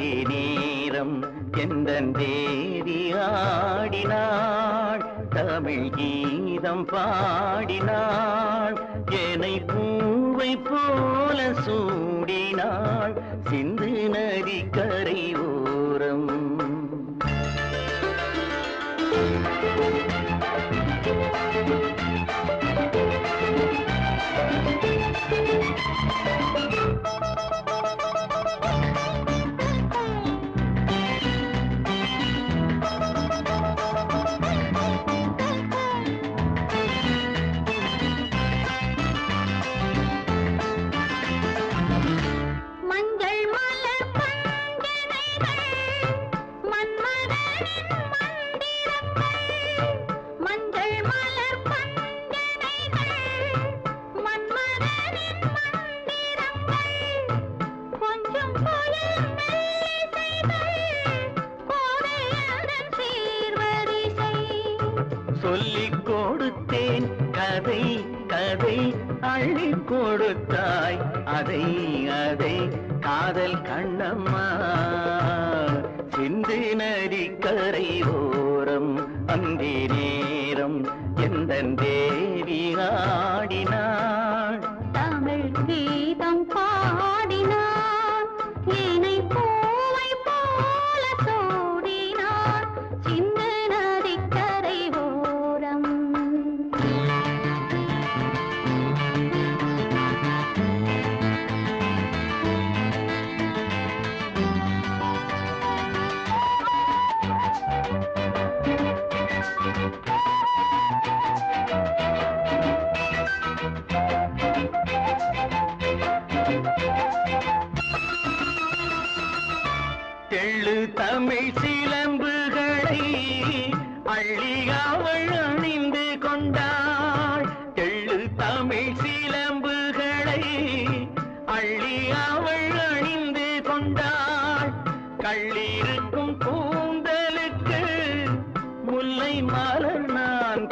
அந்தி நேரம் எந்தன் தேவி ஆடினாள் தமிழ் கீதம் பாடினாள் என்னை பூவை போல சூடினாள் சிந்து நதி கரை ஓரம் சொல்லிக் கொடுத்தேன் கதை கதை அள்ளி கொடுத்தாய் அதை அதை காதல் கண்ணம்மா சிந்து நதி கரை ஓரம் அந்தி நேரம் எந்தன் தேவி ஆடினாள் தமிழ் கீதம் பாடினாள் என்னை பூவை போல சூடினாள் சிந்து நதி கரை ஓரம் தெள்ளு தமிழ் சிலம்புகளை அள்ளி அவள் அணிந்து கொண்டாள் தெள்ளு தமிழ் சிலம்புகளை அள்ளி அவள் அணிந்து கொண்டாள் கள்ளிருக்கும் கூந்தலுக்கு முல்லை மலர் நான்